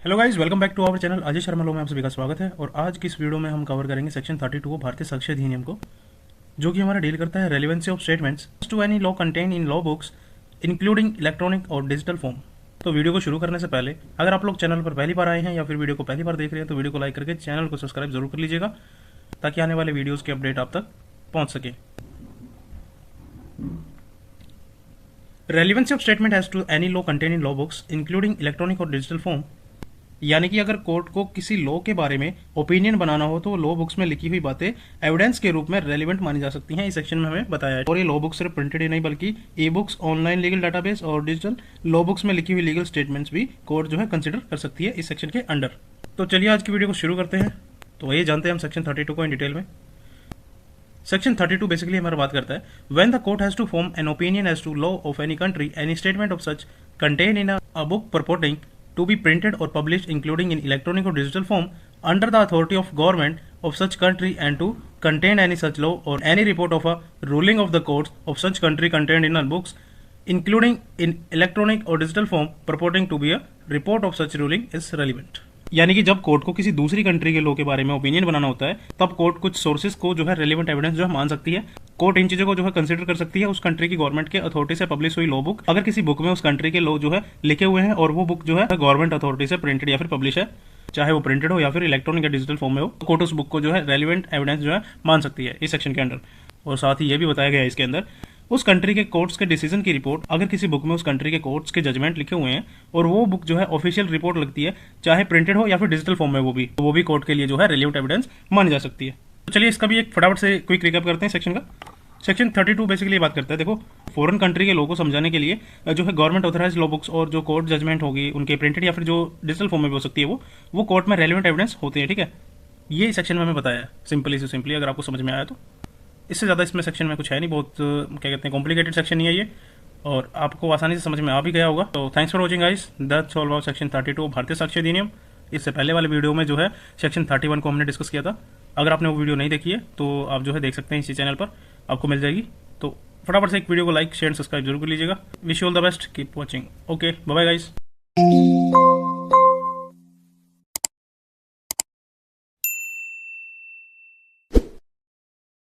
Hello guys, welcome back to our channel. Ajay Sharma लो में आप सभी का स्वागत है। और आज की इस वीडियो में हम कवर करेंगे सेक्शन 32 भारतीय साक्ष्य अधिनियम को, जो कि हमारा डील करता है relevancy of statements to any law contain in law books including electronic और डिजिटल फॉर्म। तो वीडियो को शुरू करने से पहले अगर आप लोग चैनल पर पहली बार आए हैं या फिर वीडियो को पहली बार देख रहे हैं तो वीडियो को लाइक करके चैनल को सब्सक्राइब जरूर कर लीजिएगा, ताकि आने वाले वीडियोज़ के अपडेट आप तक पहुँच सके। Relevancy of statement has to any law contain in law books including electronic और डिजिटल फॉर्म, यानी कि अगर कोर्ट को किसी लॉ के बारे में ओपिनियन बनाना हो तो लॉ बुक्स में लिखी हुई बातें एविडेंस के रूप में रेलिवेंट मानी जा सकती हैं। इस सेक्शन में हमें बताया है। और ये लॉ बुक्स सिर्फ प्रिंटेड ही नहीं बल्कि e books, online legal database और डिजिटल लॉ बुक्स में लिखी हुई लीगल स्टेटमेंट्स भी कोर्ट जो है कंसिडर कर सकती है इस सेक्शन के अंडर। तो चलिए आज की वीडियो को शुरू करते हैं। तो ये जानते हैं हम सेक्शन 32 को इन डिटेल में। सेक्शन 32 बेसिकली हमारा बात करता है when the court has to form an opinion as to law of any country, any statement of such contain in a book purporting to be printed or published including in electronic or digital form under the authority of government of such country and to contain any such law or any report of a ruling of the courts of such country contained in a books including in electronic or digital form purporting to be a report of such ruling is relevant। यानी कि जब court को किसी दूसरी country के law के बारे में ओपिनियन बनाना होता है तब कोर्ट कुछ सोर्सेज को जो है रेलिवेंट एविडेंस जो है मान सकती है। कोर्ट इन चीजों को जो है कंसीडर कर सकती है उस कंट्री की गवर्नमेंट के अथॉरिटी से पब्लिश हुई लॉ बुक, अगर किसी बुक में उस कंट्री के लॉ जो है लिखे हुए हैं और वो बुक जो है गवर्नमेंट अथॉरिटी से प्रिंटेड या फिर पब्लिश है, चाहे वो प्रिंटेड हो या फिर इलेक्ट्रॉनिक या डिजिटल फॉर्म में हो, तो कोर्ट उस बुक को जो है रेलिवेंट एविडेंस जो है मान सकती है इस सेक्शन के अंडर। और साथ ही ये भी बताया गया है इसके अंदर उस कंट्री के कोर्ट्स के डिसीजन की रिपोर्ट, अगर किसी बुक में उस कंट्री के कोर्ट्स के जजमेंट लिखे हुए हैं और वो बुक जो है ऑफिशियल रिपोर्ट लगती है, चाहे प्रिंटेड हो या फिर डिजिटल फॉर्म में, वो भी कोर्ट के लिए जो है रेलिवेंट एविडेंस मानी जा सकती है। तो चलिए इसका भी एक फटाफट से क्विक रिकैप करते हैं सेक्शन का। सेक्शन 32 बेसिकली बात करता है, देखो फॉरेन कंट्री के लॉ को समझाने के लिए जो है गवर्नमेंट ऑथराइज लॉ बुक्स और जो कोर्ट जजमेंट होगी उनके प्रिंटेड या फिर जो डिजिटल फॉर्म में भी हो सकती है वो कोर्ट में रेलिवेंट एविडेंस होते हैं। ठीक है, ये सेक्शन में हमें बताया है सिंपली से सिंपली, अगर आपको समझ में आया तो। इससे ज़्यादा इसमें सेक्शन में कुछ है नहीं, बहुत क्या कहते हैं कॉम्प्लिकेटेड सेक्शन नहीं है ये, और आपको आसानी से समझ में आ भी गया होगा। तो thanks for watching guys, that's all about section 32 भारतीय साक्ष्य अधिनियम। इससे पहले वाले वीडियो में जो है सेक्शन 31 को हमने डिस्कस किया था। अगर आपने वो वीडियो नहीं देखी है तो आप जो है देख सकते हैं इसी चैनल पर, आपको मिल जाएगी। तो फटाफट से एक वीडियो को लाइक शेयर सब्सक्राइब जरूर कर लीजिएगा। Wish you all the best, keep watching. Okay, bye bye guys.